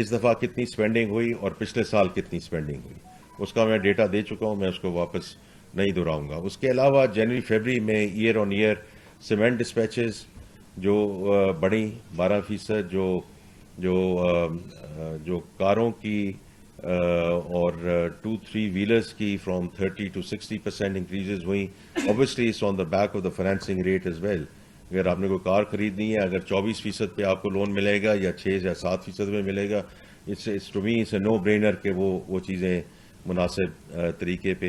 اس دفعہ کتنی سپینڈنگ ہوئی اور پچھلے سال کتنی سپینڈنگ ہوئی. اس کا میں ڈیٹا دے چکا ہوں, میں اس کو واپس نہیں دہراؤں گا. اس کے علاوہ جنوری فیبری میں ایئر آن ایئر سیمنٹ ڈسپیچز جو بڑھی 12%, جو کاروں کی اور 2-3 ویلرز کی فرام 30 to 60% انکریزز ہوئیں. Obviously it's on the back of the financing rate as well. اگر آپ نے کوئی کار خریدنی ہے, اگر 24% پہ آپ کو لون ملے گا یا 6 یا 7% میں ملے گا, it's to me it's a no brainer کہ وہ چیزیں مناسب طریقے پہ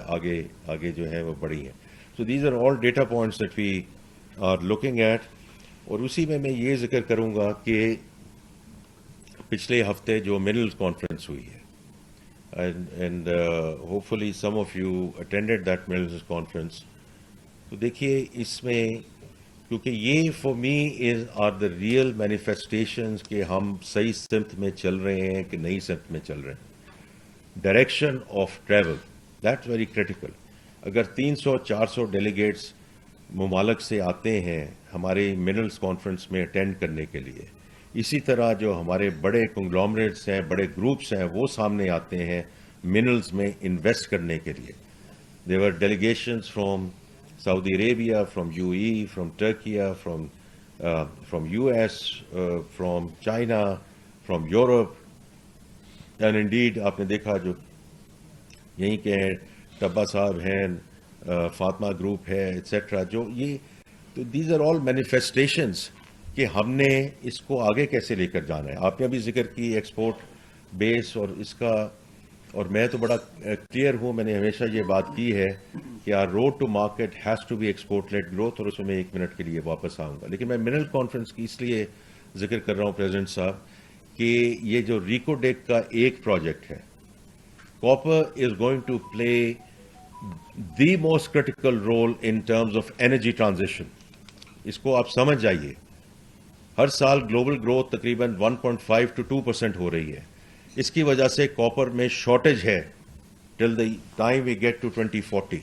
آگے جو ہے وہ بڑھی ہیں. So these are all data points that we are looking at. اور اسی میں یہ ذکر کروں گا کہ پچھلے ہفتے جو منرلز کانفرنس ہوئی ہے, and hopefully some of you attended that minerals conference. تو دیکھیے اس میں, کیونکہ یہ for me are the real manifestations کہ ہم صحیح سمت میں چل رہے ہیں کہ نئی سمت میں چل رہے ہیں. Direction of travel, that's very critical. اگر 300-400 ڈیلیگیٹس ممالک سے آتے ہیں ہمارے منرلز کانفرنس میں اٹینڈ کرنے کے لیے, اسی طرح جو ہمارے بڑے کنگلومریٹس ہیں, بڑے گروپس ہیں, وہ سامنے آتے ہیں منرلز میں انویسٹ کرنے کے لیے. There were delegations from Saudi Arabia, from UAE, from Turkey, from US, from China, from Europe. And indeed, آپ نے دیکھا جو یہیں کے ہیں, ٹبا صاحب ہیں, فاطمہ گروپ ہے, ایٹسیٹرا, جو یہ تو دیز آر آل مینیفیسٹیشنز کہ ہم نے اس کو آگے کیسے لے کر جانا ہے. آپ نے ابھی ذکر کی ایکسپورٹ بیس اور اس کا, اور میں تو بڑا کلیئر ہوں, میں نے ہمیشہ یہ بات کی ہے کہ our road to market has to be export led growth, اور اس میں 1 منٹ کے لیے واپس آؤں گا. لیکن میں منرل کانفرنس کی اس لیے ذکر کر رہا ہوں پریزیڈنٹ صاحب کہ یہ جو ریکو ڈیک کا ایک پروجیکٹ ہے, copper is going to play the most critical role in terms of energy transition. اس کو آپ سمجھ جائیے, ہر سال گلوبل گروتھ تقریباً 1.5 to 2% ہو رہی ہے. اس کی وجہ سے کاپر میں شارٹیج ہے till the time we get to 2040.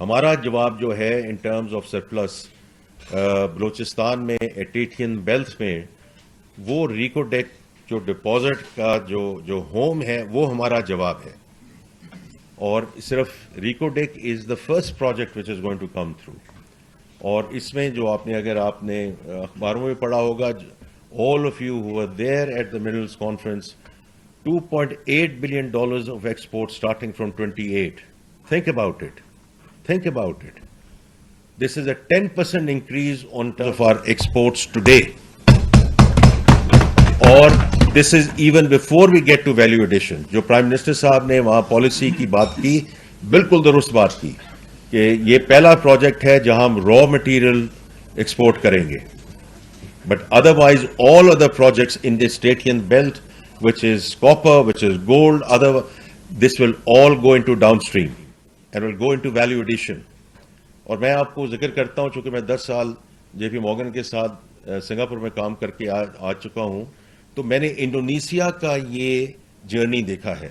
ہمارا جواب جو ہے in terms of surplus Balochistan میں ایٹیٹین بیلٹ میں, وہ ریکو ڈیک جو ڈپازٹ کا جو ہوم ہے وہ ہمارا جواب ہے. اور صرف Reko Diq is the first project which is going to come through. اور اس میں جو اگر آپ نے اخباروں میں پڑھا ہوگا, all of you who were there at the minerals conference, $2.8 billion of exports starting from 28. Think about it. Think about it. This is a 10% increase on terms of our exports today. اور this is even before we get to value addition. جو prime minister صاحب نے وہاں policy کی بات کی, بالکل درست بات کی کہ یہ پہلا پروجیکٹ ہے جہاں ہم را مٹیریل ایکسپورٹ کریں گے. But otherwise, all other projects in the Statian belt, which is copper, which is gold, this will all go into downstream and will go into value addition. اور میں آپ کو ذکر کرتا ہوں, چونکہ میں 10 سال جے پی مورگن کے ساتھ سنگاپور میں کام کر کے آ چکا ہوں, تو میں نے انڈونیشیا کا یہ جرنی دیکھا ہے.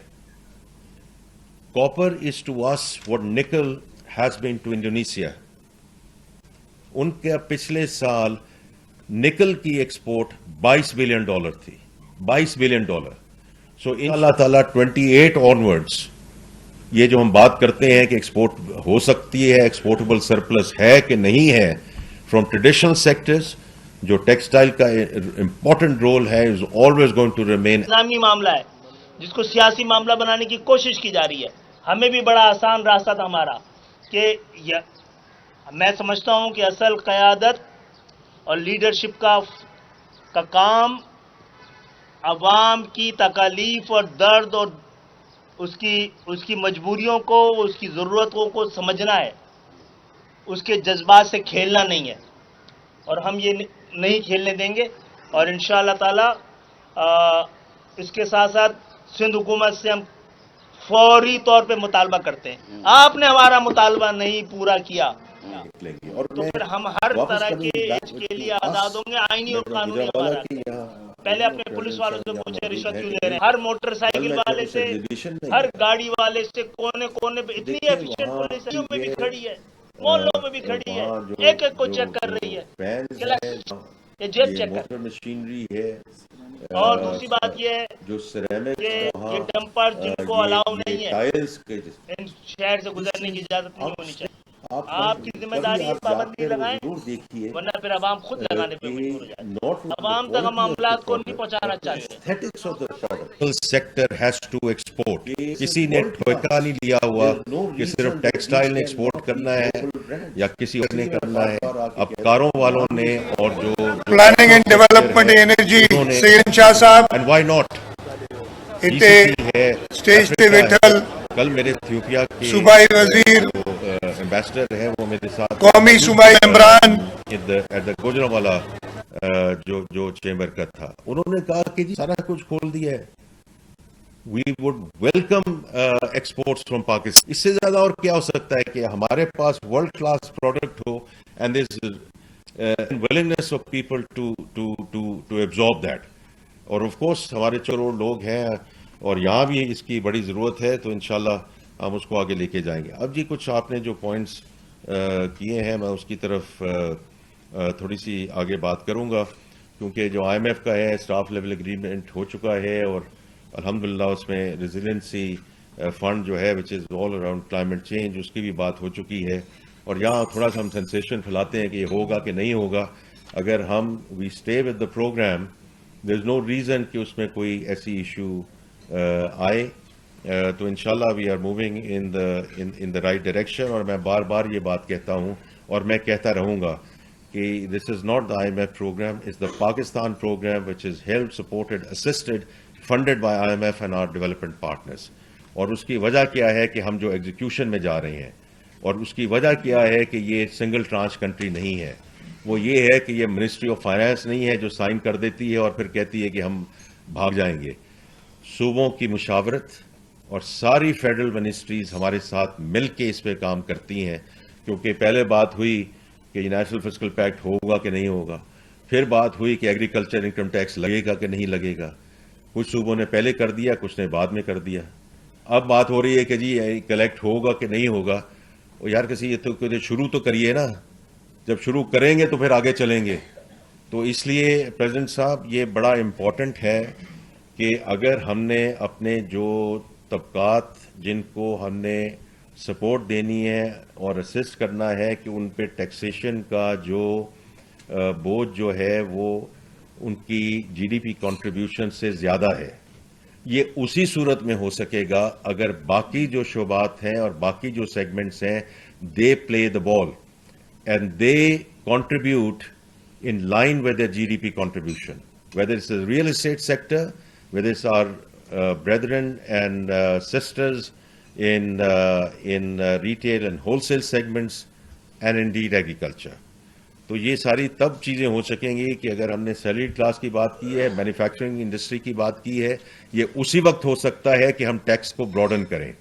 Copper is to us what nickel has been to Indonesia. ان کا پچھلے سال نکل کی ایکسپورٹ $22 بلین تھی, $22 بلین. سو ان اللہ تعالیٰ 28 آنورڈس یہ جو ہم بات کرتے ہیں کہ ایکسپورٹ ہو سکتی ہے, ایکسپورٹیبل سرپلس ہے کہ نہیں ہے, فرام ٹریڈیشنل سیکٹرز جو ٹیکسٹائل کا امپورٹنٹ رول ہے, is always going to remain. اسلامی معاملہ ہے جس کو سیاسی معاملہ بنانے کی کوشش کی جا رہی ہے. ہمیں بھی بڑا آسان راستہ تھا ہمارا کہ میں سمجھتا ہوں کہ اصل قیادت اور لیڈرشپ کا کام عوام کی تکالیف اور درد اور اس کی مجبوریوں کو, اس کی ضرورتوں کو سمجھنا ہے, اس کے جذبات سے کھیلنا نہیں ہے. اور ہم یہ نہیں کھیلنے دیں گے. اور انشاءاللہ تعالی اس کے ساتھ ساتھ سندھ حکومت سے ہم فوری طور پہ مطالبہ کرتے ہیں. آپ نے ہمارا مطالبہ نہیں پورا کیا تو پھر ہم ہر طرح کے لیے آزاد ہوں گے, آئینی اور قانونی ہمارا. پہلے اپنے پولیس والوں سے پوچھے رشوت کیوں لے رہے ہیں. ہر موٹر سائیکل والے سے, ہر گاڑی والے سے, کونے کونے پہ اتنی ایفیشینٹ پولیس ہے میں بھی کھڑی ہے, محلوں میں بھی کھڑی ہے, ایک ایک کو چیک کر رہی ہے. یہ جیب یہ چیک کر. موٹر مشینری ہے اور دوسری بات یہ ہے جو سیرامکس کہ وہاں یہ ڈمپر جن کو الاؤ نہیں ہے ٹائلز کے ان شہر سے گزرنے کی اجازت نہیں ہونی چاہیے. آپ کی ذمہ کبھی داری ہے آپ جا پابندی کر لگائیں، ضرور دیکھیے ورنہ پھر عوام خود لگانے پہ مجبور ہو جائے. not from the عوام تک ہم quality of the معاملات کو نہیں product, پہنچانا but the چاہتے. aesthetics of the product. The sector has to export. کسی نے ٹھیکہ نہیں لیا ہوا کہ صرف ٹیکسٹائل نے ایکسپورٹ کرنا ہے یا کسی اور نے کرنا ہے. اب کاروں والوں نے اور جو پلاننگ اینڈ ڈیولپمنٹ انرجی سیرن شاہ صاحب اینڈ وائی ناٹ اتنے ہے اسٹیج تے بیٹھل کل میرے ایتھیوپیا کے صوبائی وزیر ایمبیسڈر ہے وہ میرے ساتھ قومی صوبائی ممبران ایٹ دا گوجرانوالا جو چیمبر کا تھا. انہوں نے کہا کہ جی سارا کچھ کھول دیا ہے. We would welcome exports from Pakistan. اس سے زیادہ اور کیا ہو سکتا ہے کہ ہمارے پاس ورلڈ کلاس پروڈکٹ ہو and this willingness of people to absorb that. اور آف کورس ہمارے کروڑ لوگ ہیں اور یہاں بھی اس کی بڑی ضرورت ہے تو انشاءاللہ ہم اس کو آگے لے کے جائیں گے. اب جی کچھ آپ نے جو پوائنٹس کیے ہیں میں اس کی طرف تھوڑی سی آگے بات کروں گا کیونکہ جو آئی ایم ایف کا ہے اسٹاف لیول اگریمنٹ ہو چکا ہے اور الحمدللہ اس میں ریزیلینسی فنڈ جو ہے وچ از آل اراؤنڈ کلائمیٹ چینج اس کی بھی بات ہو چکی ہے. اور یہاں تھوڑا سا ہم سینسیشن پھیلاتے ہیں کہ یہ ہوگا کہ نہیں ہوگا. اگر ہم we stay with the program there is no reason کہ اس میں کوئی ایسی ایشو آئے. تو انشاءاللہ we are moving in the right direction. اور میں بار بار یہ بات کہتا ہوں اور میں کہتا رہوں گا کہ this is not the I M F program, is the Pakistan program which is help supported assisted funded by I M F and our development partners. اور اس کی وجہ کیا ہے کہ ہم جو ایگزیکیوشن میں جا رہے ہیں اور اس کی وجہ کیا ہے کہ یہ سنگل ٹرانچ کنٹری نہیں ہے, وہ یہ ہے کہ یہ منسٹری آف فائنانس نہیں ہے جو سائن کر دیتی ہے اور پھر کہتی ہے کہ ہم بھاگ جائیں گے. صوبوں کی مشاورت اور ساری فیڈرل منسٹریز ہمارے ساتھ مل کے اس پہ کام کرتی ہیں کیونکہ پہلے بات ہوئی کہ یہ نیشنل فسکل پیکٹ ہوگا کہ نہیں ہوگا, پھر بات ہوئی کہ ایگریکلچر انکم ٹیکس لگے گا کہ نہیں لگے گا. کچھ صوبوں نے پہلے کر دیا, کچھ نے بعد میں کر دیا. اب بات ہو رہی ہے کہ جی کلیکٹ ہوگا کہ نہیں ہوگا. یار کسی یہ تو شروع تو کریے نا, جب شروع کریں گے تو پھر آگے چلیں گے. تو اس لیے پریزیڈنٹ صاحب یہ بڑا امپورٹنٹ ہے کہ اگر ہم نے اپنے جو طبقات جن کو ہم نے سپورٹ دینی ہے اور اسسٹ کرنا ہے کہ ان پہ ٹیکسیشن کا جو بوجھ جو ہے وہ ان کی جی ڈی پی کنٹریبیوشن سے زیادہ ہے, یہ اسی صورت میں ہو سکے گا اگر باقی جو شعبات ہیں اور باقی جو سیگمنٹس ہیں they play the ball and they contribute in line with their GDP contribution, whether it's the real estate sector, whether it's our brethren and sisters in retail and wholesale segments, and indeed agriculture. تو یہ ساری تب چیزیں ہو سکیں گی کہ اگر ہم نے سیلریڈ کلاس کی بات کی ہے, مینوفیکچرنگ انڈسٹری کی بات کی ہے, یہ اسی وقت ہو سکتا ہے کہ ہم ٹیکس کو براڈن کریں.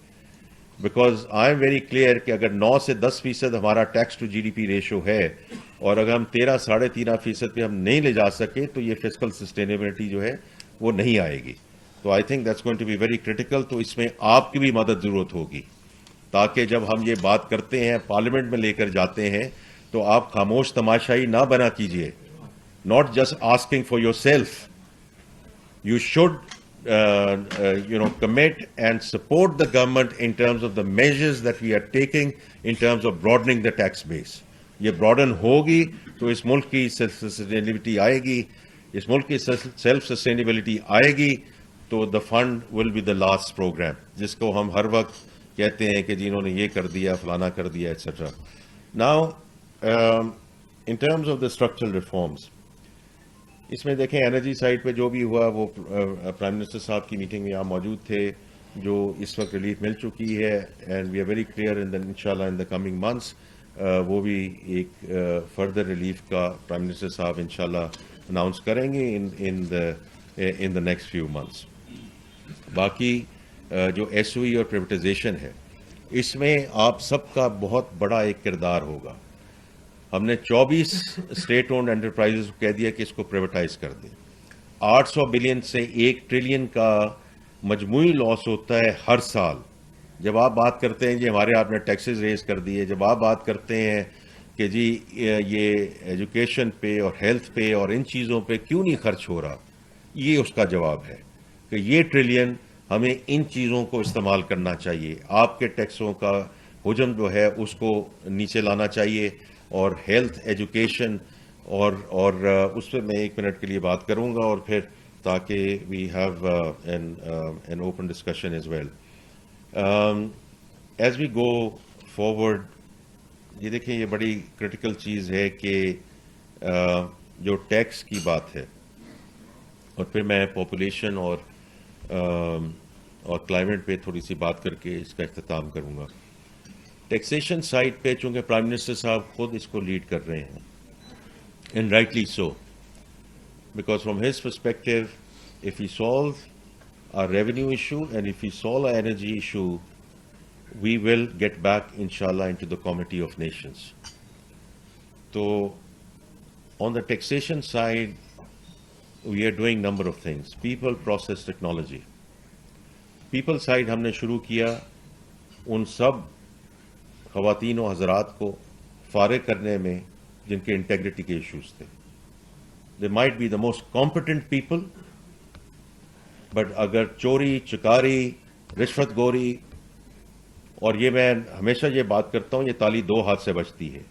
Because I am very clear کہ اگر 9 سے 10% ہمارا tax to G D P ratio ہے اور اگر ہم 13-13.5% پہ ہم نہیں لے جا سکے تو یہ فسکل سسٹینیبلٹی جو ہے وہ نہیں آئے گی. تو I think that's going to be very critical. تو اس میں آپ کی بھی مدد ضرورت ہوگی تاکہ جب ہم یہ بات کرتے ہیں پارلیمنٹ میں لے کر جاتے ہیں تو آپ خاموش تماشائی نہ بنا کیجیے. Not just asking for your self, you should commit and support the government in terms of the measures that we are taking in terms of broadening the tax base. یہ براڈن ہوگی تو اس ملک کی سیلف سسٹینیبلٹی آئے گی, اس ملک کی self sustainability آئے گی تو the fund will be the last program جس کو ہم ہر وقت کہتے ہیں کہ جنہوں نے یہ کر دیا فلانا کر دیا etcetera. Now in terms of the structural reforms, اس میں دیکھیں انرجی سائڈ پہ جو بھی ہوا وہ پرائم منسٹر صاحب کی میٹنگ میں آپ موجود تھے, جو اس وقت ریلیف مل چکی ہے and we are very clear انشاءاللہ ان دا کمنگ منتھس وہ بھی ایک فردر ریلیف کا پرائم منسٹر صاحب انشاءاللہ اناؤنس کریں گے in the next few months. باقی جو ایس او ای اور پرائیویٹائزیشن ہے اس میں آپ سب کا بہت بڑا ایک کردار ہوگا. ہم نے 24 اسٹیٹ اونڈ انٹرپرائزز کو کہہ دیا کہ اس کو پرائیویٹائز کر دیں. 800 بلین سے 1 ٹریلین کا مجموعی لاس ہوتا ہے ہر سال. جب آپ بات کرتے ہیں جی ہمارے آپ نے ٹیکسز ریز کر دیے, جب آپ بات کرتے ہیں کہ جی یہ ایجوکیشن پہ اور ہیلتھ پہ اور ان چیزوں پہ کیوں نہیں خرچ ہو رہا، یہ اس کا جواب ہے کہ یہ ٹریلین ہمیں ان چیزوں کو استعمال کرنا چاہیے. آپ کے ٹیکسوں کا حجم جو ہے اس کو نیچے لانا چاہیے، اور ہیلتھ ایجوکیشن اور اس پہ میں 1 منٹ کے لیے بات کروں گا، اور پھر تاکہ we have an open discussion as well. As we go forward, یہ دیکھیں یہ بڑی کرٹیکل چیز ہے کہ جو ٹیکس کی بات ہے، اور پھر میں پاپولیشن اور کلائمیٹ پہ تھوڑی سی بات کر کے اس کا اختتام کروں گا. ٹیکسیشن سائٹ پہ چونکہ پرائم منسٹر صاحب خود اس کو لیڈ کر رہے ہیں، and rightly so, because from his perspective if we solve our revenue issue and if we solve our energy issue, we will get back inshallah into the comity of nations. So on the taxation side, we are doing number of things. People, process, technology. People side ہم نے شروع کیا ان سب خواتین و حضرات کو فارغ کرنے میں جن کے انٹیگریٹی کے ایشوز تھے. They might be the most competent people, but اگر چوری چکاری رشوت گوری، اور یہ میں ہمیشہ یہ بات کرتا ہوں، یہ تالی 2 ہاتھ سے بجتی ہے.